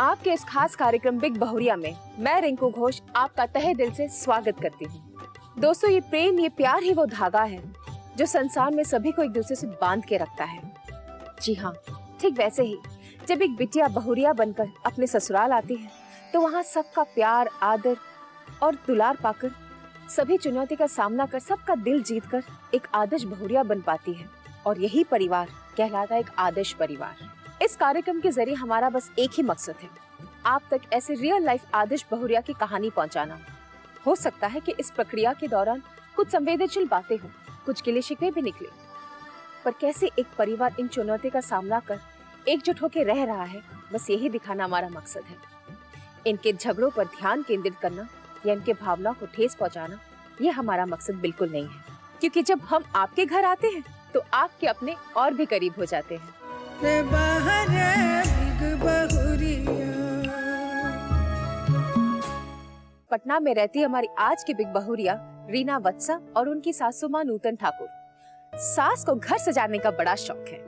आपके इस खास कार्यक्रम बिग बहुरिया में मैं रिंकू घोष आपका तहे दिल से स्वागत करती हूँ। दोस्तों, ये प्रेम, ये प्यार ही वो धागा है जो संसार में सभी को एक दूसरे से बांध के रखता है। जी हाँ, ठीक वैसे ही जब एक बिटिया बहुरिया बनकर अपने ससुराल आती है तो वहाँ सबका प्यार, आदर और दुलार पाकर, सभी चुनौती का सामना कर, सबका दिल जीतकर एक आदर्श बहुरिया बन पाती है। और यही परिवार कहलाता है एक आदर्श परिवार। इस कार्यक्रम के जरिए हमारा बस एक ही मकसद है, आप तक ऐसे रियल लाइफ आदर्श बहुरिया की कहानी पहुंचाना। हो सकता है कि इस प्रक्रिया के दौरान कुछ संवेदनशील बातें हो, कुछ गिले शिकवे भी निकले, पर कैसे एक परिवार इन चुनौती का सामना कर एकजुट होकर रह रहा है, बस यही दिखाना हमारा मकसद है। इनके झगड़ों पर ध्यान केंद्रित करना या इनके भावनाओं को ठेस पहुंचाना, ये हमारा मकसद बिल्कुल नहीं है। क्योंकि जब हम आपके घर आते हैं तो आपके अपने और भी करीब हो जाते हैं। पटना में रहती हमारी आज की बिग बहुरिया रीना वत्सा और उनकी सासू मां नूतन ठाकुर। सास को घर सजाने का बड़ा शौक है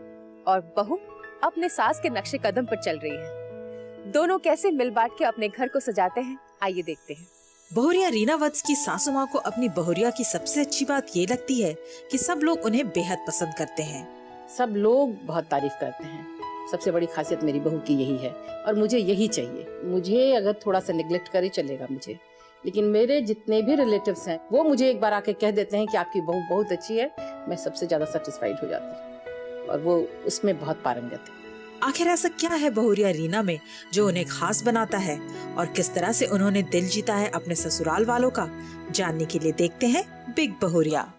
और बहू अपने सास के नक्शे कदम पर चल रही है। दोनों कैसे मिल बांट के अपने घर को सजाते हैं, आइए देखते हैं। बहुरिया रीना वत्स की सासू माँ को अपनी बहुरिया की सबसे अच्छी बात ये लगती है कि सब लोग उन्हें बेहद पसंद करते हैं। सब लोग बहुत तारीफ करते हैं। सबसे बड़ी खासियत मेरी बहू की यही है और मुझे यही चाहिए। मुझे अगर थोड़ा सा निगलेक्ट करे चलेगा मुझे, लेकिन मेरे जितने भी रिलेटिव्स हैं वो मुझे एक बार आके कह देते हैं कि आपकी बहू बहुत अच्छी है, मैं सबसे ज्यादा सेटिस्फाइड हो जाती हूँ और वो उसमें बहुत पारंगत है। आखिर ऐसा क्या है बहुरिया रीना में जो उन्हें खास बनाता है और किस तरह से उन्होंने दिल जीता है अपने ससुराल वालों का, जानने के लिए देखते हैं बिग बहुरिया।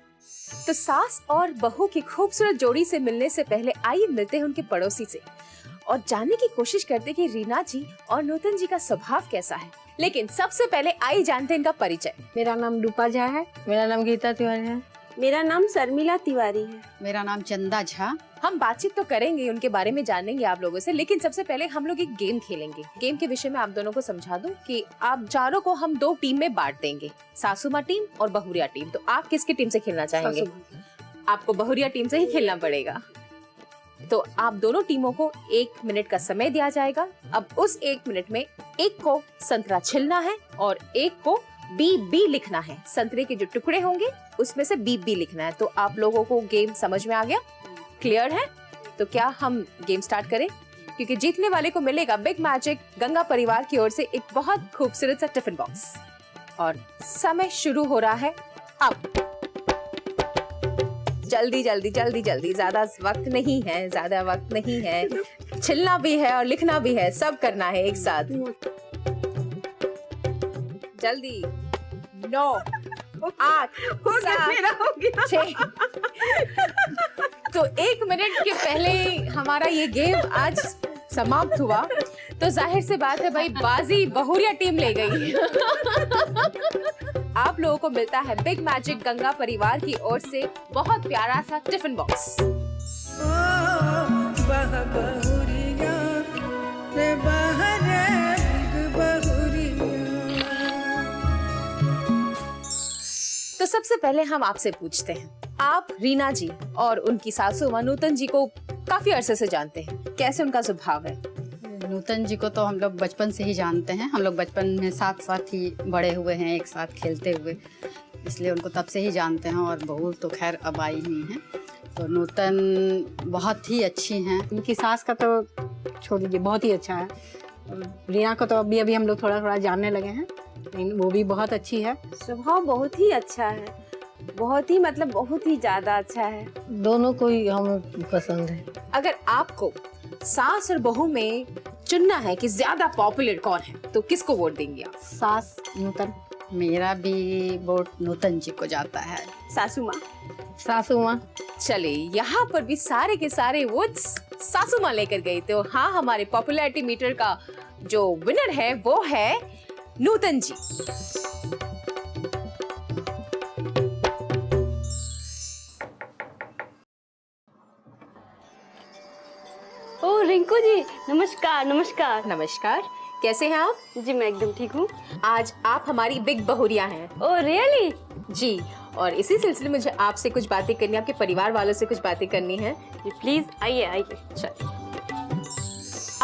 तो सास और बहू की खूबसूरत जोड़ी से मिलने से पहले आइए मिलते हैं उनके पड़ोसी से और जानने की कोशिश करते हैं कि रीना जी और नूतन जी का स्वभाव कैसा है। लेकिन सबसे पहले आइए जानते हैं इनका परिचय। मेरा नाम रूपा झा है। मेरा नाम गीता तिवारी है। मेरा नाम शर्मिला तिवारी है। मेरा नाम चंदा झा। हम बातचीत तो करेंगे, उनके बारे में जानेंगे आप लोगों से, लेकिन सबसे पहले हम लोग एक गेम खेलेंगे। गेम के विषय में आप दोनों को समझा दूं कि आप चारों को हम दो टीम में बांट देंगे, सासू माँ टीम और बहुरिया टीम। तो आप किसकी टीम से खेलना चाहेंगे? आपको बहुरिया टीम से ही खेलना पड़ेगा। तो आप दोनों टीमों को 1 मिनट का समय दिया जाएगा। अब उस 1 मिनट में एक को संतरा छिलना है और एक को बी लिखना है। संतरे के जो टुकड़े होंगे उसमें से बी लिखना है। तो आप लोगों को गेम समझ में आ गया? क्लियर है? तो क्या हम गेम स्टार्ट करें? क्योंकि जीतने वाले को मिलेगा बिग मैजिक गंगा परिवार की ओर से एक बहुत खूबसूरत सा टिफिन बॉक्स। और समय शुरू हो रहा है अब। जल्दी जल्दी जल्दी जल्दी, ज्यादा वक्त नहीं है। छिलना भी है और लिखना भी है, सब करना है एक साथ। जल्दी। 9 8 7 6। तो 1 मिनट के पहले हमारा ये गेम आज समाप्त हुआ, तो जाहिर सी बात है भाई, बाजी बहुरिया टीम ले गई। आप लोगों को मिलता है बिग मैजिक गंगा परिवार की ओर से बहुत प्यारा सा टिफिन बॉक्स। तो सबसे पहले हम आपसे पूछते हैं, आप रीना जी और उनकी सासू मां नूतन जी को काफी अरसे से जानते हैं, कैसे उनका स्वभाव है? नूतन जी को तो हम लोग बचपन से ही जानते हैं। हम लोग बचपन में साथ साथ ही बड़े हुए हैं, एक साथ खेलते हुए, इसलिए उनको तब से ही जानते हैं। और बहू तो खैर अब आई हुई हैं। तो नूतन बहुत ही अच्छी हैं। उनकी सास का तो छोड़ दीजिए, बहुत ही अच्छा है। रीना को तो अभी हम लोग थोड़ा थोड़ा जानने लगे हैं, लेकिन वो भी बहुत अच्छी है। स्वभाव बहुत ही अच्छा है, बहुत ही मतलब बहुत ही ज्यादा अच्छा है। दोनों को ही हमें पसंद है। अगर आपको सास और बहू में चुनना है कि ज्यादा पॉपुलर कौन है, तो किसको वोट देंगे आप? सास नूतन। मेरा भी वोट नूतन जी को जाता है। सासू माँ। चले, यहाँ पर भी सारे के सारे वोट्स सासू माँ लेकर गई। तो हाँ, हमारे पॉपुलैरिटी मीटर का जो विनर है वो है नूतन जी। ओ रिंकू जी, नमस्कार। नमस्कार, कैसे हैं आप? जी मैं एकदम ठीक हूँ। आज आप हमारी बिग बहुरिया हैं। Oh really? जी, और इसी सिलसिले में मुझे आपसे कुछ बातें करनी है, आपके परिवार वालों से कुछ बातें करनी है। प्लीज आइए। चलिए।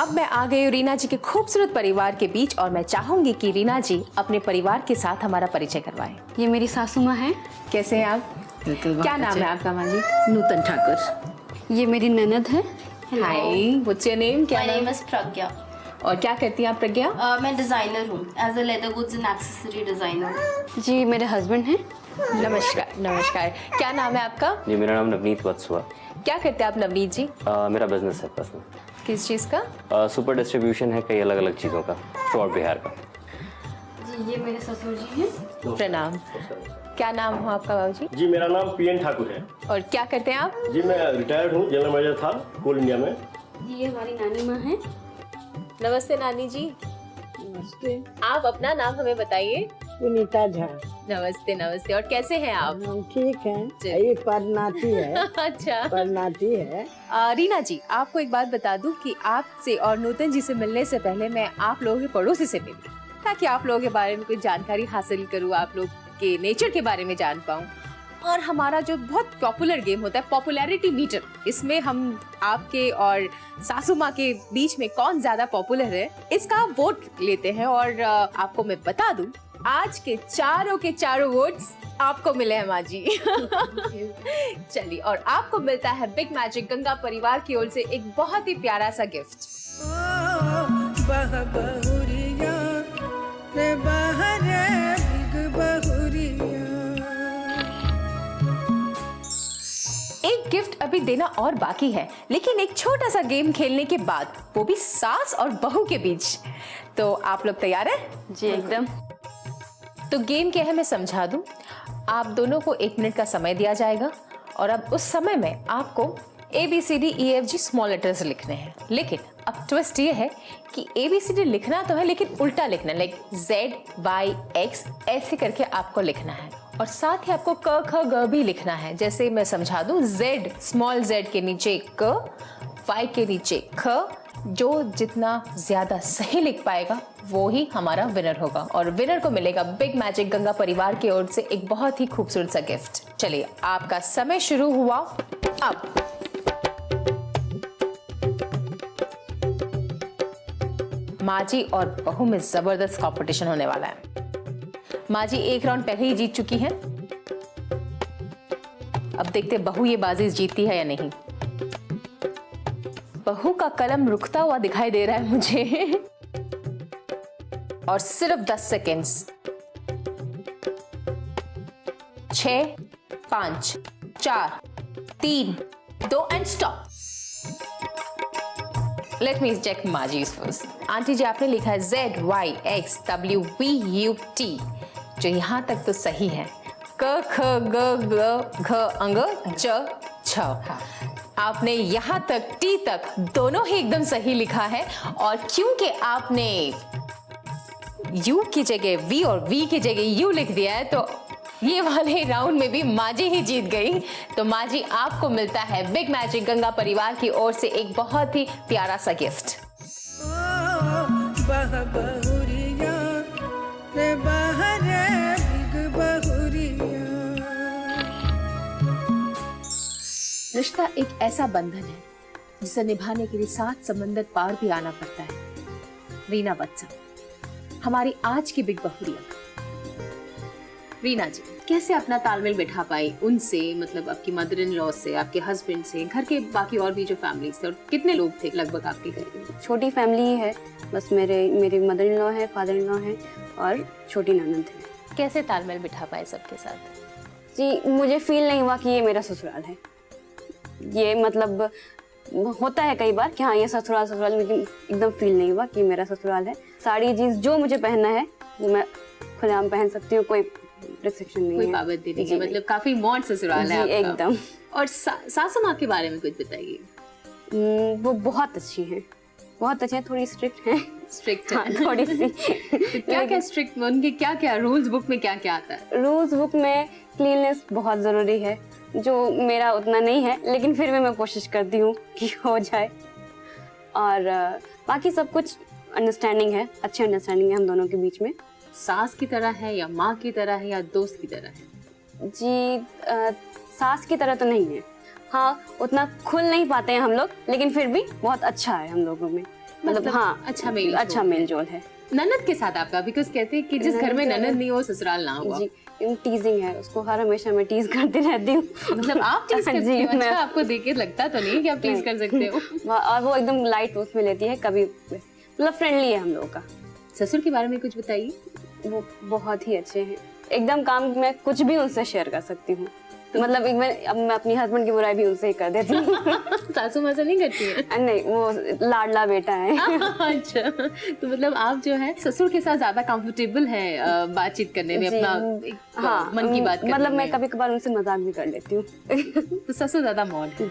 अब मैं आ गई हूँ रीना जी के खूबसूरत परिवार के बीच और मैं चाहूंगी कि रीना जी अपने परिवार के साथ हमारा परिचय करवाएं। ये मेरी सासू माँ है। कैसे हैं आप? बिल्कुल। क्या नाम है आपका माँ जी? नूतन ठाकुर। ये मेरी ननद है। हाय, व्हाट्स योर नेम? क्या My नाम? name is Pragya. और क्या करती हैं आप प्रज्ञा? मैं डिज़ाइनर हूँ as a leather goods and accessory designer. जी मेरे हस्बैंड हैं। नमस्कार। नमस्कार, क्या नाम है आपका? जी मेरा नाम नवनीत वत्स हुआ। क्या करते हैं आप नवनीत जी? मेरा बिजनेस है पर्सनल। किस चीज़ का? सुपर डिस्ट्रीब्यूशन है कई अलग अलग चीज़ों का थ्रू आउट बिहार का। जी ये मेरे ससुर जी हैं। प्रणाम। क्या नाम हो आपका बाबू जी? जी मेरा नाम PN ठाकुर है। और क्या करते हैं आप? जी मैं रिटायर्ड हूँ, जनरल मैनेजर था कोल इंडिया में। जी ये हमारी नानी माँ हैं। नमस्ते नानी जी। नमस्ते। आप अपना नाम हमें बताइए। पुनीता झा। नमस्ते नमस्ते। और कैसे हैं आप? हम ठीक जी। हैं। ये परनाती है। अच्छा। परनाती है। रीना जी, आपको एक बात बता दूं कि आपसे और नूतन जी से मिलने से पहले मैं आप लोगों के पड़ोसी से मिली ताकि आप लोगों के बारे में कुछ जानकारी हासिल करूं, आप लोग के नेचर के बारे में जान पाऊं। और हमारा जो बहुत पॉपुलर गेम होता है पॉपुलैरिटी मीटर, इसमें हम आपके और सासू माँ के बीच में कौन ज्यादा पॉपुलर है इसका वोट लेते हैं। और आपको मैं बता दूं आज के चारों वोट्स आपको मिले हैं माँ जी। चलिए, और आपको मिलता है बिग मैजिक गंगा परिवार की ओर से एक बहुत ही प्यारा सा गिफ्ट। एक गिफ्ट अभी देना और बाकी है, लेकिन एक छोटा सा गेम खेलने के बाद, वो भी सास और बहू के बीच। तो आप लोग तैयार हैं? जी एकदम। तो गेम क्या है मैं समझा दूं। आप दोनों को 1 मिनट का समय दिया जाएगा और अब उस समय में आपको ABCDEFG स्मॉल लेटर्स लिखने हैं। लेकिन अब ट्विस्ट ये है कि ABCD लिखना तो है लेकिन उल्टा लिखना है, लाइक ZYX ऐसे करके आपको लिखना है। और साथ ही आपको क ख ग भी लिखना है। जैसे मैं समझा दूं, Z स्मॉल Z के नीचे क, Y के नीचे ख। जो जितना ज्यादा सही लिख पाएगा वो ही हमारा विनर होगा और विनर को मिलेगा बिग मैजिक गंगा परिवार की ओर से एक बहुत ही खूबसूरत सा गिफ्ट। चलिए, आपका समय शुरू हुआ अब। माँ जी और बहू में जबरदस्त कंपटीशन होने वाला है। माँ जी 1 राउंड पहले ही जीत चुकी हैं। अब देखते बहू ये बाजी जीतती है या नहीं। बहू का कलम रुकता हुआ दिखाई दे रहा है मुझे। और सिर्फ 10 seconds. 6, 5, 4, 3, 2 and stop. Let me check माजी फर्स्ट। आंटी जी आपने लिखा है ZYXWVUT, जो यहां तक तो सही है। क ख ग घ घ अंग च छ। आपने यहाँ तक टी तक दोनों ही एकदम सही लिखा है। और क्योंकि आपने यू की जगह वी और वी की जगह यू लिख दिया है तो ये वाले राउंड में भी माजी ही जीत गई। तो माजी आपको मिलता है बिग मैजिक गंगा परिवार की ओर से एक बहुत ही प्यारा सा गिफ्ट। रिश्ता एक ऐसा बंधन है जिसे निभाने के लिए 7 समंदर पार भी आना पड़ता है। रीना बच्चा, हमारी आज की बिग बहुरिया। रीना जी, कैसे अपना तालमेल बिठा पाई उनसे, मतलब आपकी मदर इन लॉ से, आपके हस्बैंड से, घर के बाकी और भी जो फैमिली थे, और कितने लोग थे लगभग आपके घर में? छोटी फैमिली ही है, बस मेरी मदर इन लॉ है, फादर इन लॉ है और छोटी ननद है। कैसे तालमेल बिठा पाए सबके साथ? जी मुझे फील नहीं हुआ कि ये मेरा ससुराल है। ये मतलब होता है कई बार कि हाँ ये ससुराल, लेकिन एकदम फील नहीं हुआ कि मेरा ससुराल है। साड़ी जीन्स जो मुझे पहनना है वो मैं खुलेआम पहन सकती हूँ, कोई रिस्ट्रिक्शन नहीं है, कोई पाबंदी नहीं है, मतलब काफी मॉड ससुराल है आपका। एकदम। और सासू माँ के बारे में कुछ बताइए। वो बहुत अच्छी हैं, बहुत अच्छी हैं, थोड़ी स्ट्रिक्ट हैं। स्ट्रिक्ट हाँ, थोड़ी सी। तो क्या स्ट्रिक्ट में उनके क्या रूल्स बुक में क्या आता है? रूल्स बुक में क्लीननेस बहुत जरूरी है, जो मेरा उतना नहीं है, लेकिन फिर भी मैं कोशिश करती हूँ कि हो जाए। और बाकी सब कुछ अंडरस्टैंडिंग है, अच्छी अंडरस्टैंडिंग है हम दोनों के बीच में। सास की तरह है या माँ की तरह है या दोस्त की तरह है? जी सास की तरह तो नहीं है, हाँ उतना खुल नहीं पाते हैं हम लोग, लेकिन फिर भी बहुत अच्छा है हम लोगों में। मतलब हाँ अच्छा मेल अच्छा मेल जोल है। ननद के साथ आपका, बिकॉज कहते हैं कि जिस घर में ननद नहीं हो ससुराल ना हुआ। जी टीजिंग है उसको, हर हमेशा मैं टीज करती रहती हूँ। मतलब आप टीज करती जी, हो? अच्छा, मैं आपको देख के लगता तो नहीं कि आप टीज कर सकते हो। और वो एकदम लाइट उसमें लेती है, कभी मतलब फ्रेंडली है हम लोगों का। ससुर के बारे में कुछ बताइए। वो बहुत ही अच्छे हैं, एकदम काम में कुछ भी उनसे शेयर कर सकती हूँ। मतलब एक बार अब मैं अपनी हस्बैंड की बुराई भी उनसे ही कर देती हूँ। सासू माँ से नहीं करती है? नहीं, वो लाडला बेटा है। अच्छा, तो मतलब आप जो है ससुर के साथ ज्यादा कंफर्टेबल है बातचीत करने में, अपना हाँ, मन की बात करने मतलब मैं में। कभी कभार उनसे मजाक भी कर लेती हूँ। तो ससुर ज्यादा मॉड है,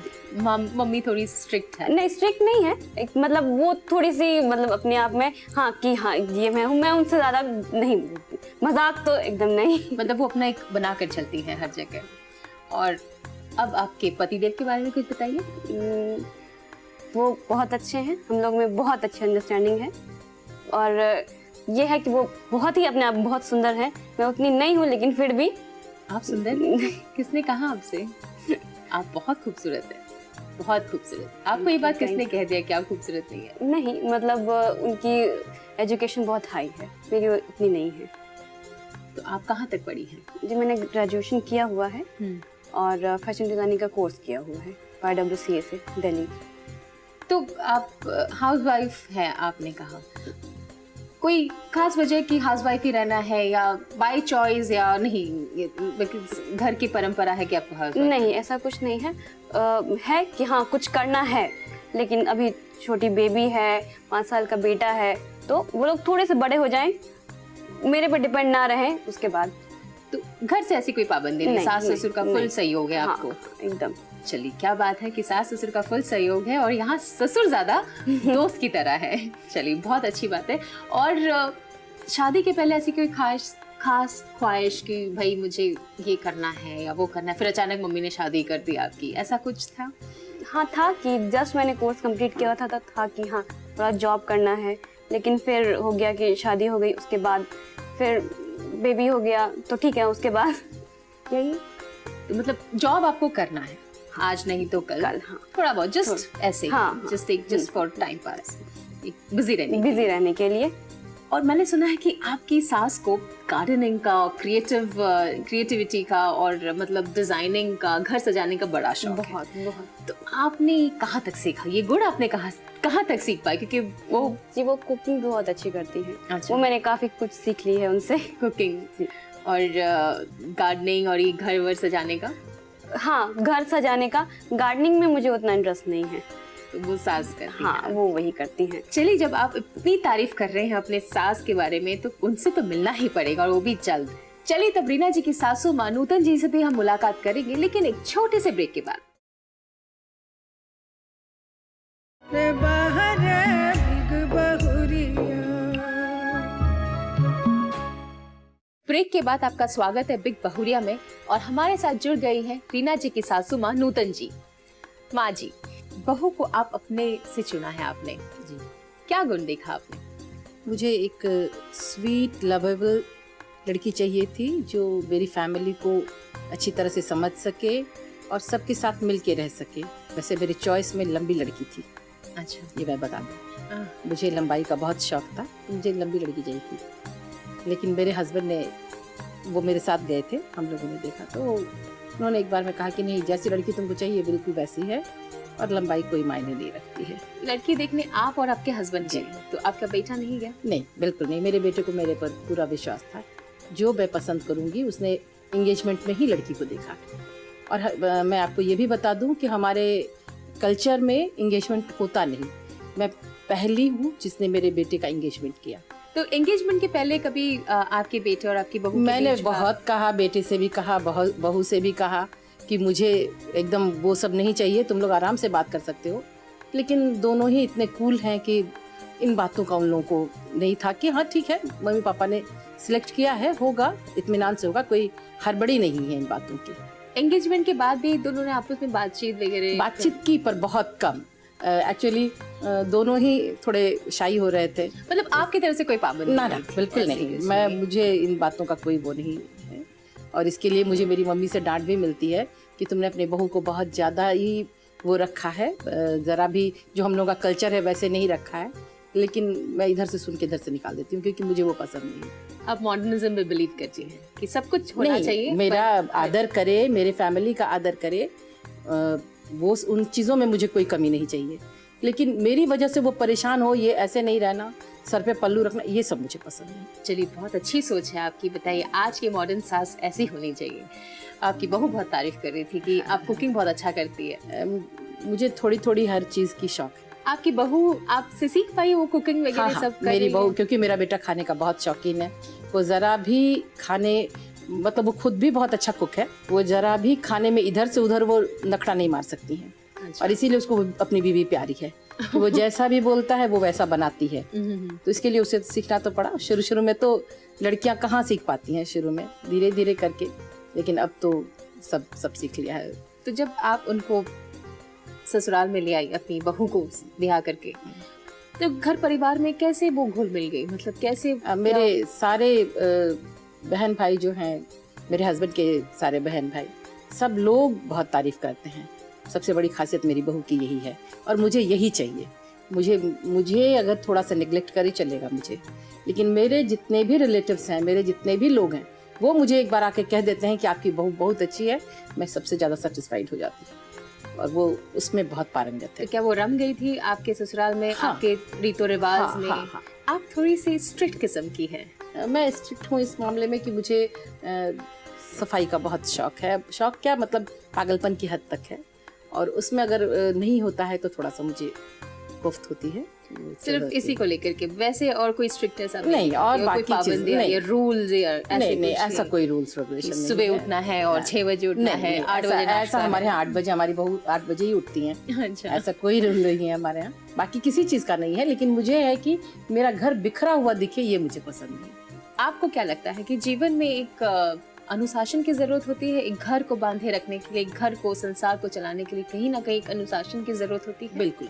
मम्मी थोड़ी स्ट्रिक्ट है? नहीं स्ट्रिक्ट नहीं है, एक मतलब वो थोड़ी सी मतलब अपने आप में हाँ कि हाँ ये मैं हूँ, मैं उनसे ज्यादा नहीं बोलती, मजाक तो एकदम नहीं। मतलब वो अपना एक बना कर चलती है हर जगह। और अब आपके पतिदेव के बारे में कुछ बताइए। वो बहुत अच्छे हैं, हम लोग में बहुत अच्छी अंडरस्टैंडिंग है। और ये है कि वो बहुत ही अपने आप बहुत सुंदर है, मैं उतनी नहीं हूँ लेकिन फिर भी। आप सुंदर? किसने कहा आपसे? आप बहुत खूबसूरत है, बहुत खूबसूरत। आपको ये बात किसने कह दिया कि आप खूबसूरत नहीं है? नहीं मतलब उनकी एजुकेशन बहुत हाई है, मेरी उतनी नहीं है। तो आप कहाँ तक पढ़ी हैं? जी मैंने ग्रेजुएशन किया हुआ है और फैशन डिजाइनिंग का कोर्स किया हुआ है YWCA से दिल्ली। तो आप हाउसवाइफ है आपने कहा, कोई खास वजह कि हाउसवाइफ ही रहना है या बाय चॉइस या नहीं, घर की परंपरा है कि आपको हाउसवाइफ? नहीं ऐसा कुछ नहीं है, है कि हाँ कुछ करना है, लेकिन अभी छोटी बेबी है, 5 साल का बेटा है, तो वो लोग थोड़े से बड़े हो जाएं, मेरे पर डिपेंड ना रहे उसके बाद। तो घर से ऐसी कोई पाबंदी नहीं? सास ससुर का फुल सहयोग है आपको? हाँ, एकदम। चलिए क्या बात है कि सास ससुर का फुल सहयोग है और यहाँ ससुर ज्यादा दोस्त की तरह है। चलिए बहुत अच्छी बात है। और शादी के पहले ऐसी कोई खास ख्वाहिश कि भाई मुझे ये करना है या वो करना है, फिर अचानक मम्मी ने शादी कर दी आपकी, ऐसा कुछ था? हाँ था कि जस्ट मैंने कोर्स कंप्लीट किया था कि हाँ थोड़ा जॉब करना है, लेकिन फिर हो गया कि शादी हो गई, उसके बाद फिर बेबी हो गया, तो ठीक है उसके बाद यही। तो मतलब जॉब आपको करना है, आज नहीं तो कल। हाँ। थोड़ा बहुत जस्ट ऐसे, हाँ, just for time pass, busy रहने के लिए। और मैंने सुना है कि आपकी सास को गार्डनिंग का, क्रिएटिविटी का और मतलब डिजाइनिंग का, घर सजाने का बड़ा शौक है। बहुत। तो आपने कहाँ तक सीखा ये गुण? आपने कहाँ तक सीख पाए? क्योंकि वो कुकिंग बहुत अच्छी करती है। अच्छा। वो मैंने काफी कुछ सीख ली है उनसे। कुकिंग और गार्डनिंग और ये घर वर सजाने का? हाँ घर सजाने का, गार्डनिंग में मुझे उतना इंटरेस्ट नहीं है, तो वो सास करती हाँ हैं। वो वही करती हैं। चलिए, जब आप इतनी तारीफ कर रहे हैं अपने सास के बारे में तो उनसे तो मिलना ही पड़ेगा, और वो भी जल्द। चलिए तब रीना जी की सासू माँ नूतन जी से भी हम मुलाकात करेंगे, लेकिन एक छोटे से ब्रेक के बाद। ब्रेक के बाद आपका स्वागत है बिग बहुरिया में, और हमारे साथ जुड़ गई हैं रीना जी की सासू माँ नूतन जी। माँ जी, बहू को आप अपने से चुना है आपने जी, क्या गुण देखा आपने? मुझे एक स्वीट लवेबल लड़की चाहिए थी जो मेरी फैमिली को अच्छी तरह से समझ सके और सबके साथ मिल के रह सके। वैसे मेरी चॉइस में लंबी लड़की थी। अच्छा, ये मैं बता दूँ, मुझे लंबाई का बहुत शौक था, तो मुझे लंबी लड़की चाहिए थी। लेकिन मेरे हस्बैंड ने, वो मेरे साथ गए थे, हम लोगों ने देखा, तो उन्होंने एक बार में कहा कि नहीं, जैसी लड़की तुमको चाहिए बिल्कुल वैसी है और लंबाई कोई मायने नहीं रखती है। लड़की देखने आप और आपके हस्बैंड गए, तो आपका बेटा नहीं गया? नहीं, बिल्कुल नहीं। मेरे बेटे को मेरे पर पूरा विश्वास था। जो मैं पसंद करूंगी, उसने एंगेजमेंट में ही लड़की को देखा। और मैं आपको ये भी बता दूं कि हमारे कल्चर में एंगेजमेंट होता नहीं। मैं पहली हूँ जिसने मेरे बेटे का एंगेजमेंट किया। तो एंगेजमेंट के पहले कभी आपके बेटे और आपकी बहू मैंने बहुत कहा, बेटे से भी कहा, बहू से भी कहा कि मुझे एकदम वो सब नहीं चाहिए, तुम लोग आराम से बात कर सकते हो। लेकिन दोनों ही इतने कूल हैं कि इन बातों का उन लोगों को नहीं था कि हाँ ठीक है, मम्मी पापा ने सिलेक्ट किया है, होगा, इत्मीनान से होगा, कोई हड़बड़ी नहीं है इन बातों की। एंगेजमेंट के बाद भी दोनों ने आपस में बातचीत की, पर बहुत कम। एक्चुअली दोनों ही थोड़े शाई हो रहे थे। मतलब आपकी तरफ से कोई पाबंदी? ना, बिल्कुल नहीं। मुझे इन बातों का कोई वो नहीं है, और इसके लिए मुझे मेरी मम्मी से डांट भी मिलती है कि तुमने अपने बहू को बहुत ज़्यादा ही वो रखा है, ज़रा भी जो हम लोग का कल्चर है वैसे नहीं रखा है। लेकिन मैं इधर से सुन के इधर से निकाल देती हूँ क्योंकि मुझे वो पसंद नहीं है। आप मॉडर्निज्म में बिलीव करती हैं कि सब कुछ होना नहीं, चाहिए, मेरा आदर करे, मेरे फैमिली का आदर करे, वो उन चीज़ों में मुझे कोई कमी नहीं चाहिए, लेकिन मेरी वजह से वो परेशान हो, ये ऐसे नहीं रहना, सर पे पल्लू रखना, ये सब मुझे पसंद नहीं। चलिए, बहुत अच्छी सोच है आपकी। बताइए, आज की मॉडर्न सास ऐसी होनी चाहिए। आपकी बहू बहुत तारीफ कर रही थी कि आप कुकिंग बहुत अच्छा करती है। मुझे थोड़ी थोड़ी हर चीज़ की शौक है। आपकी बहू आपसे सीख पाई वो कुकिंग वगैरह? हाँ, सब मेरी बहू, क्योंकि मेरा बेटा खाने का बहुत शौकीन है, वो ज़रा भी खाने, मतलब वो खुद भी बहुत अच्छा कुक है, वो ज़रा भी खाने में इधर से उधर वो नखरा नहीं मार सकती हैं। अच्छा। और इसीलिए उसको अपनी बीवी प्यारी है, तो वो जैसा भी बोलता है वो वैसा बनाती है। तो इसके लिए उसे सीखना तो पड़ा। शुरू में तो लड़कियां कहाँ सीख पाती हैं, शुरू में धीरे धीरे करके, लेकिन अब तो सब सीख लिया है। तो जब आप उनको ससुराल में ले आई, अपनी बहू को ब्याह करके, तो घर परिवार में कैसे वो घुल मिल गई? मतलब कैसे? मेरे सारे बहन भाई जो हैं, मेरे हस्बैंड के सारे बहन भाई, सब लोग बहुत तारीफ करते हैं। सबसे बड़ी खासियत मेरी बहू की यही है, और मुझे यही चाहिए। मुझे अगर थोड़ा सा निगलेक्ट कर ही चलेगा मुझे, लेकिन मेरे जितने भी रिलेटिव्स हैं, मेरे जितने भी लोग हैं, वो मुझे एक बार आके कह देते हैं कि आपकी बहू बहुत अच्छी है, मैं सबसे ज़्यादा सेटिस्फाइड हो जाती हूँ, और वो उसमें बहुत पारंगत है। तो क्या वो रम गई थी आपके ससुराल में? हाँ, आपके रीतो रिवाज हाँ, में? हाँ, हाँ। आप थोड़ी सी स्ट्रिक्ट किस्म की हैं। मैं स्ट्रिक्ट हूँ इस मामले में कि मुझे सफाई का बहुत शौक है। शौक क्या, मतलब पागलपन की हद तक है, और उसमें अगर नहीं होता है तो थोड़ा सा मुझे कोफ्त होती है। सिर्फ इसी को लेकर के? वैसे और कोई स्ट्रिक्टनेस नहीं, और बाकी चीज़ नहीं, रूल्स या नहीं, ऐसा कोई रूल्स रेगुलेशन नहीं। सुबह उठना है और 6 बजे उठना है, 8 बजे ऐसा हमारे यहाँ 8 बजे, हमारी बहू 8 बजे ही उठती हैं। अच्छा, ऐसा कोई रूल नहीं है हमारे यहाँ, बाकी किसी चीज़ का नहीं है, लेकिन मुझे है कि मेरा घर बिखरा हुआ दिखे, ये मुझे पसंद नहीं। आपको क्या लगता है कि जीवन में एक अनुशासन की जरूरत होती है? एक घर को बांधे रखने के लिए, एक घर को, संसार को चलाने के लिए कहीं ना कहीं एक अनुशासन की जरूरत होती है? बिल्कुल,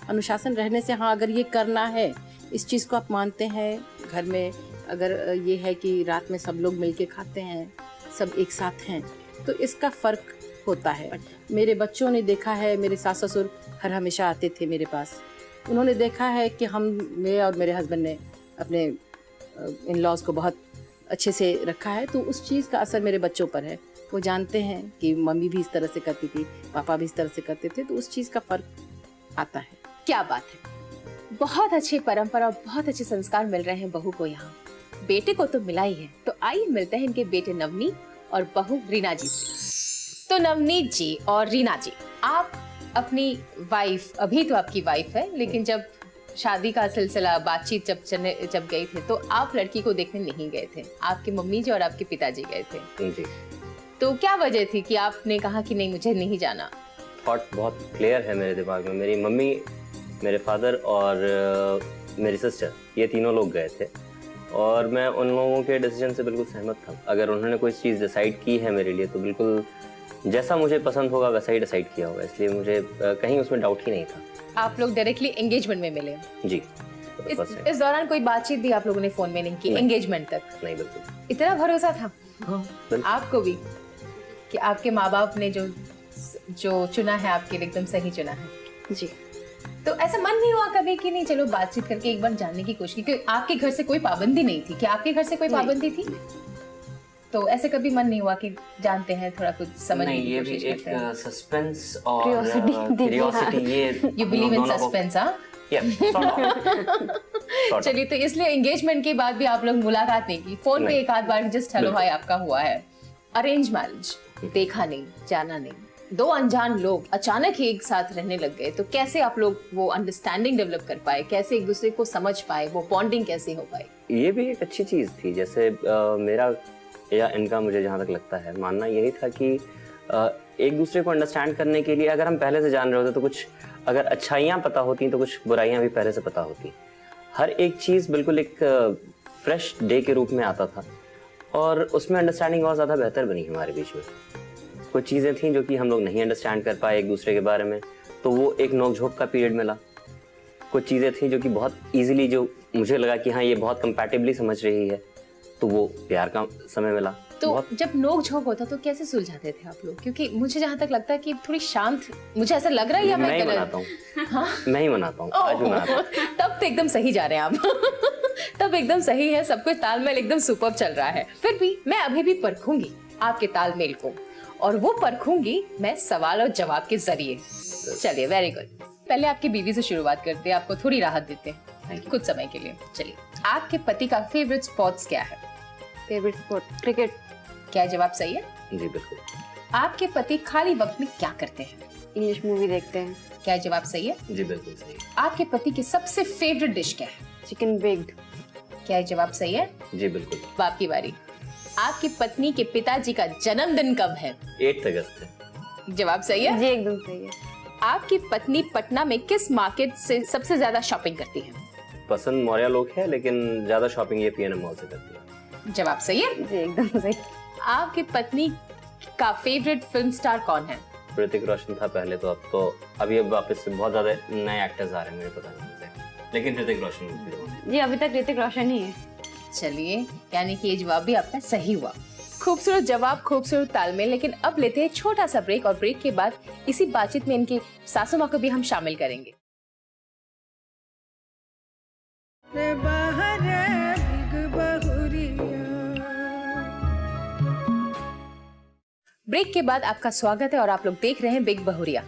अनुशासन रहने से, हाँ, अगर ये करना है, इस चीज़ को आप मानते हैं, घर में अगर ये है कि रात में सब लोग मिलके खाते हैं, सब एक साथ हैं, तो इसका फ़र्क होता है। मेरे बच्चों ने देखा है, मेरे सास ससुर हर हमेशा आते थे मेरे पास, उन्होंने देखा है कि मैं और मेरे हस्बैंड ने अपने इन लॉज को बहुत अच्छे से रखा है, तो उस चीज़ का असर मेरे बच्चों पर है। वो जानते हैं कि मम्मी भी इस तरह से करती थी, पापा भी इस तरह से करते थे, तो उस चीज़ का फ़र्क आता है। क्या बात है, बहुत अच्छी परंपरा, बहुत अच्छे संस्कार मिल रहे हैं बहू को यहाँ। बेटे को तो मिला ही है, तो आइए मिलते हैं इनके बेटे नवनीत और बहू रीना जी से। तो नवनीत जी और रीना जी, आप अपनी वाइफ, अभी तो आपकी वाइफ है, लेकिन जब शादी का सिलसिला, बातचीत जब गए थे, तो आप लड़की को देखने नहीं गए थे, आपके मम्मी जी और आपके पिताजी गए थे। जी। तो क्या वजह थी कि आपने कहा कि नहीं, मुझे नहीं जाना? थॉट बहुत क्लियर है मेरे दिमाग में। मेरी मम्मी, मेरे फादर और मेरी सिस्टर, ये तीनों लोग गए थे, और मैं उन लोगों के डिसीजन से बिल्कुल सहमत था। अगर उन्होंने कोई चीज़ डिसाइड की है मेरे लिए, तो बिल्कुल जैसा मुझे पसंद होगा वैसा ही डिसाइड किया होगा, इसलिए मुझे कहीं उसमें डाउट ही नहीं था। आप लोग डायरेक्टली एंगेजमेंट में मिले? जी। इस दौरान कोई बातचीत भी आप लोगों ने फोन में नहीं की? एंगेजमेंट तक? नहीं, बिल्कुल। इतना भरोसा था? हाँ, आपको भी कि आपके माँ बाप ने जो चुना है आपके लिए एकदम सही चुना है? जी। तो ऐसा मन नहीं हुआ कभी कि नहीं, चलो बातचीत करके एक बार जानने की कोशिश की? क्योंकि आपके घर से कोई पाबंदी नहीं थी, क्या आपके घर से कोई पाबंदी थी? तो ऐसे कभी मन नहीं हुआ कि जानते हैं, थोड़ा कुछ समझने की कोशिश करते हैं? ये भी एक सस्पेंस और क्यूरियोसिटी, ये यू बिलीव इन सस्पेंस? हाँ, चलिए, तो इसलिए एंगेजमेंट के बाद भी आप लोग मुलाकात नहीं की? फोन पे एक आध बार जस्ट हेलो हाय आपका हुआ है? अरेंज मैरिज, देखा नहीं, जाना नहीं, दो अनजान लोग अचानक ही एक साथ रहने लग गए, तो कैसे आप लोग वो अंडरस्टैंडिंग डेवलप कर पाए? कैसे एक दूसरे को समझ पाए? वो बॉन्डिंग कैसे हो पाई? ये भी एक अच्छी चीज़ थी। जैसे मेरा या इनका, मुझे जहाँ तक लगता है, मानना यही था कि एक दूसरे को अंडरस्टैंड करने के लिए अगर हम पहले से जान रहे होते, तो कुछ अगर अच्छाइयाँ पता होती तो कुछ बुराइयाँ भी पहले से पता होती। हर एक चीज़ बिल्कुल एक फ्रेश डे के रूप में आता था, और उसमें अंडरस्टैंडिंग बहुत ज़्यादा बेहतर बनी हमारे बीच में। कुछ चीज़ें थीं जो कि हम लोग नहीं अंडरस्टैंड कर पाए एक दूसरे के बारे में, तो वो एक नोक-झोंक का पीरियड मिला। कुछ चीज़ें थीं जो कि बहुत ईजिली, जो मुझे लगा कि हाँ, ये बहुत कंपैटिबली समझ रही है, तो वो प्यार का समय मिला। तो बहुत- जब नोक झोंक होता तो कैसे सुलझाते थे आप लोग? क्योंकि मुझे जहाँ तक लगता है कि थोड़ी शांत, मुझे ऐसा लग रहा है या मैं मैं ही गलत? मनाता हूँ, हाँ? मैं ही मनाता हूँ, आज भी मनाता हूँ। तब तो एकदम सही जा रहे हैं आप। तब एकदम सही है, सब कुछ तालमेल एकदम सुपर चल रहा है। फिर भी मैं अभी भी परखूंगी आपके तालमेल को, और वो परखूंगी मैं सवाल और जवाब के जरिए। चलिए, वेरी गुड। पहले आपकी बीवी से शुरुआत करते हैं, आपको थोड़ी राहत देते हैं कुछ समय के लिए। चलिए, आपके पति का फेवरेट स्पोर्ट्स क्या है? Favourite sport cricket. क्या जवाब सही है? जी बिल्कुल। आपके पति खाली वक्त में क्या करते हैं? इंग्लिश मूवी देखते हैं। क्या जवाब सही है? जी बिल्कुल सही। आपके पति की सबसे फेवरेट डिश क्या है? Chicken bagged. क्या जवाब सही है? जी बिल्कुल। बाप की बारी। आपकी पत्नी के पिताजी का जन्मदिन कब है? 8 अगस्त है। जवाब सही है? जी एकदम सही है। आपकी पत्नी पटना में किस मार्केट से सबसे ज्यादा शॉपिंग करती है? पसंद मौर्या लोग है, लेकिन ज्यादा शॉपिंग ये पीएनएम मॉल से करती है। जवाब सही है? जी एकदम सही। आपकी पत्नी का फेवरेट फिल्म स्टार कौन है? ऋतिक रोशन था पहले, तो अभी अब वापस से बहुत ज्यादा नए एक्टर्स आ रहे हैं, मुझे पता नहीं से, लेकिन ऋतिक रोशन। जी अभी तक ऋतिक रोशन ही है। चलिए, यानी कि ये जवाब भी आपका सही हुआ। खूबसूरत जवाब, खूबसूरत तालमेल। लेकिन अब लेते हैं छोटा सा ब्रेक, और ब्रेक के बाद इसी बातचीत में इनकी सासू माँ को भी हम शामिल करेंगे। ब्रेक के बाद आपका स्वागत है और आप लोग देख रहे हैं बिग बहुरिया।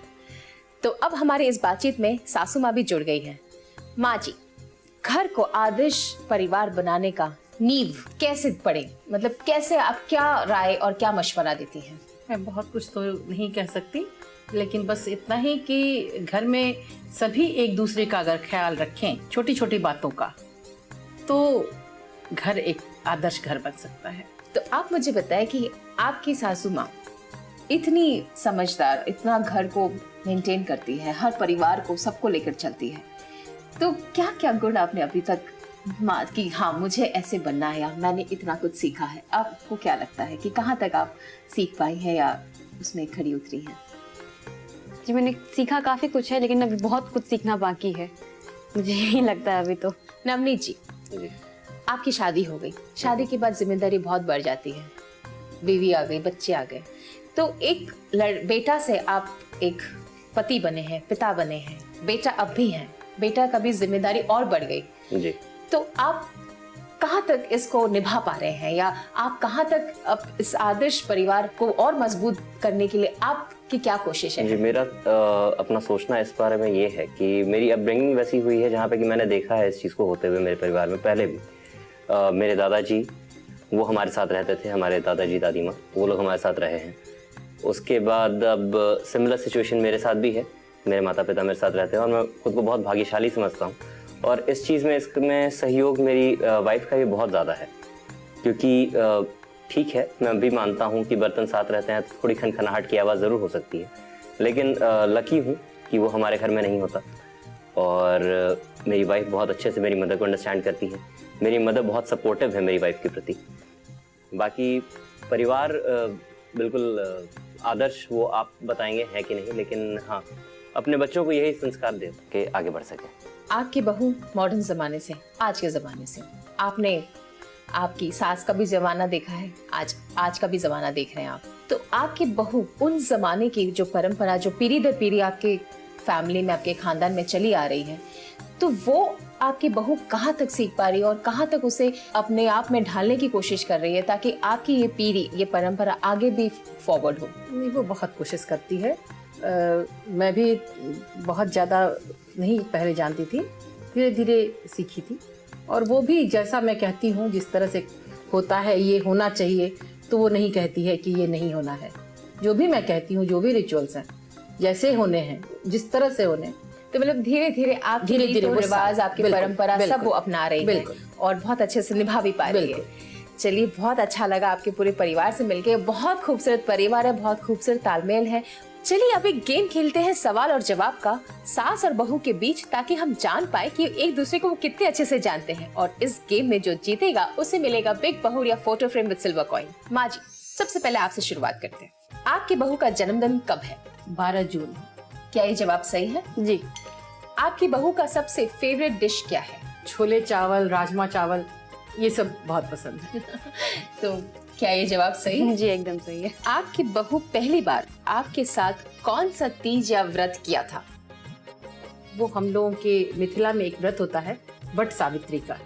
तो अब हमारे इस बातचीत में सासू माँ भी जुड़ गई है। माँ जी, घर को आदर्श परिवार बनाने का नींव कैसे पड़े, मतलब कैसे, आप क्या राय और क्या मशवरा देती हैं? मैं बहुत कुछ तो नहीं कह सकती, लेकिन बस इतना ही कि घर में सभी एक दूसरे का अगर ख्याल रखें छोटी छोटी बातों का, तो घर एक आदर्श घर बन सकता है। तो आप मुझे बताएं कि आपकी सासू माँ इतनी समझदार, इतना घर को मेंटेन करती है, हर परिवार को, सबको लेकर चलती है, तो क्या क्या गुण आपने अभी तक माँ की, हाँ मुझे ऐसे बनना है या मैंने इतना कुछ सीखा है, आपको क्या लगता है कि कहाँ तक आप सीख पाई हैं या उसमें खड़ी उतरी हैं? जी मैंने सीखा काफी कुछ है, लेकिन अभी बहुत कुछ सीखना बाकी है, मुझे यही लगता है अभी तो। नवनीत जी, आपकी शादी हो गई, शादी के बाद जिम्मेदारी बहुत बढ़ जाती है, बीवी आ गई, बच्चे आ गए, तो एक बेटा से आप एक पति बने हैं, पिता बने हैं, बेटा अब भी है, बेटा का भी जिम्मेदारी और बढ़ गई जी। तो आप कहाँ तक इसको निभा पा रहे हैं, या आप कहाँ तक अब इस आदर्श परिवार को और मजबूत करने के लिए आपकी क्या कोशिश है? जी, मेरा अपना सोचना इस बारे में ये है कि मेरी अपब्रिंगिंग वैसी हुई है जहाँ पे कि मैंने देखा है इस चीज़ को होते हुए मेरे परिवार में। पहले भी मेरे दादाजी वो हमारे साथ रहते थे, हमारे दादाजी दादी माँ वो लोग हमारे साथ रहे हैं। उसके बाद अब सिमिलर सिचुएशन मेरे साथ भी है, मेरे माता पिता मेरे साथ रहते हैं और मैं खुद को बहुत भाग्यशाली समझता हूँ। और इस चीज़ में इसमें सहयोग मेरी वाइफ का भी बहुत ज़्यादा है, क्योंकि ठीक है मैं भी मानता हूँ कि बर्तन साथ रहते हैं तो थोड़ी खनखनाहट की आवाज़ ज़रूर हो सकती है, लेकिन लकी हूँ कि वो हमारे घर में नहीं होता। और मेरी वाइफ बहुत अच्छे से मेरी मदर को अंडरस्टैंड करती है, मेरी मदर बहुत सपोर्टिव है मेरी वाइफ के प्रति। बाकी परिवार बिल्कुल आदर्श वो आप बताएंगे है कि नहीं, लेकिन हाँ अपने बच्चों को यही संस्कार दे के आगे बढ़ सके। आपकी बहू मॉडर्न जमाने से, आज के जमाने से, आपने आपकी सास का भी जमाना देखा है, आज का भी जमाना देख रहे हैं आप, तो आपकी बहू उन जमाने की जो परंपरा जो पीढ़ी दर पीढ़ी आपके फैमिली में, आपके खानदान में चली आ रही है, तो वो आपकी बहू कहाँ तक सीख पा रही है और कहाँ तक उसे अपने आप में ढालने की कोशिश कर रही है ताकि आपकी ये पीढ़ी, ये परंपरा आगे भी फॉरवर्ड हो? नहीं, वो बहुत कोशिश करती है। मैं भी बहुत ज़्यादा नहीं पहले जानती थी, धीरे धीरे सीखी थी। और वो भी जैसा मैं कहती हूँ, जिस तरह से होता है ये होना चाहिए, तो वो नहीं कहती है कि ये नहीं होना है। जो भी मैं कहती हूँ, जो भी रिचुअल्स हैं जैसे होने हैं, जिस तरह से होने, तो मतलब धीरे धीरे आप धीरे-धीरे वो रिवाज, आपकी परंपरा सब वो अपना रही है और बहुत अच्छे से निभा भी पा रही है। चलिए, बहुत अच्छा लगा आपके पूरे परिवार से मिलके, बहुत खूबसूरत परिवार है, बहुत खूबसूरत तालमेल है। चलिए अब एक गेम खेलते हैं सवाल और जवाब का, सास और बहू के बीच, ताकि हम जान पाए कि एक दूसरे को वो कितने अच्छे से जानते हैं। और इस गेम में जो जीतेगा उसे मिलेगा बिग बहुरिया photo frame with silver coin. माँ जी, सबसे पहले आपसे शुरुआत करते हैं, आपकी बहू का जन्मदिन कब है? 12 जून। क्या ये जवाब सही है? जी। आपकी बहू का सबसे फेवरेट डिश क्या है? छोले चावल, राजमा चावल, ये सब बहुत पसंद है। तो क्या ये जवाब सही है? जी एकदम सही है। आपकी बहू पहली बार आपके साथ कौन सा तीज या व्रत किया था? वो हम लोगों के मिथिला में एक व्रत होता है वट सावित्री का,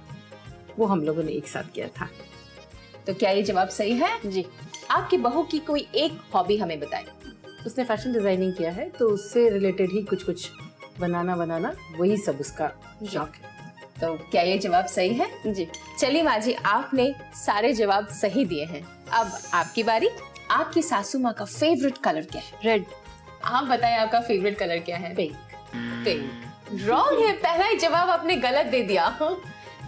वो हम लोगों ने एक साथ किया था। तो क्या ये जवाब सही है? जी। आपकी बहू की कोई एक हॉबी हमें बताएं। उसने फैशन डिजाइनिंग किया है, तो उससे रिलेटेड ही कुछ कुछ बनाना वही सब उसका शौक है। तो क्या ये जवाब सही है? जी। चलिए माँ जी, आपने सारे जवाब सही दिए हैं। अब आपकी बारी। आपकी सासू माँ का फेवरेट कलर क्या है? रेड। आप बताएं आपका फेवरेट कलर क्या है? पिंक। पिंक रॉन्ग है, पहला ही जवाब आपने गलत दे दिया।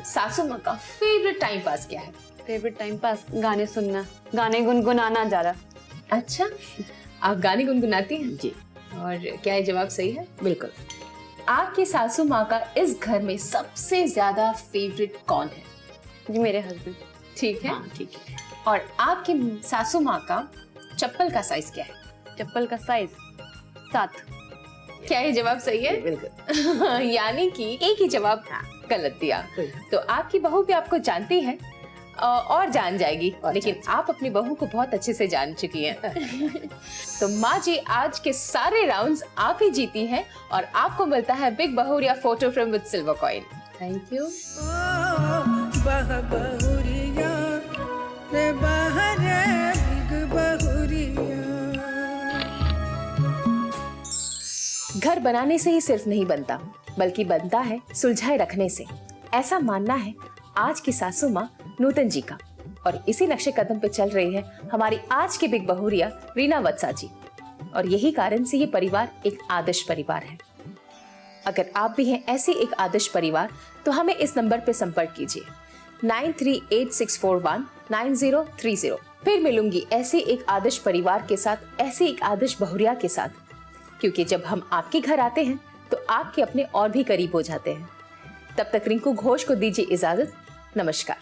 सासू माँ का फेवरेट टाइम पास क्या है? फेवरेट टाइम पास गाने सुनना, गाने गुनगुनाना ज्यादा। अच्छा, आप गाने गुनगुनाती हैं? जी। और क्या ये जवाब सही है? बिल्कुल। आपकी सासू माँ का इस घर में सबसे ज्यादा फेवरेट कौन है? जी मेरे हस्बैंड। ठीक है। हाँ ठीक है। और आपकी सासू माँ का चप्पल का साइज क्या है? चप्पल का साइज 7। क्या ये जवाब सही है? बिल्कुल। यानी कि एक ही जवाब गलत दिया। तो आपकी बहू भी आपको जानती है और जान जाएगी, लेकिन आप अपनी बहू को बहुत अच्छे से जान चुकी हैं। तो माँ जी, आज के सारे राउंड्स आप ही जीती हैं और आपको मिलता है बिग बहुरिया photo frame with silver coin. Thank you. घर बनाने से ही सिर्फ नहीं बनता, बल्कि बनता है सुलझाए रखने से। ऐसा मानना है आज की सासू माँ नूतन जी का, और इसी नक्शे कदम पे चल रही है हमारी आज की बिग बहुरिया रीना वत्सा जी। और यही कारण से ये परिवार एक आदर्श परिवार है। अगर आप भी हैं ऐसे एक आदर्श परिवार, तो हमें इस नंबर पे संपर्क कीजिए 9386419030। फिर मिलूंगी ऐसे एक आदर्श परिवार के साथ, ऐसे एक आदर्श बहुरिया के साथ, क्योंकि जब हम आपके घर आते हैं तो आपके अपने और भी करीब हो जाते हैं। तब तक रिंकू घोष को दीजिए इजाजत। नमस्कार।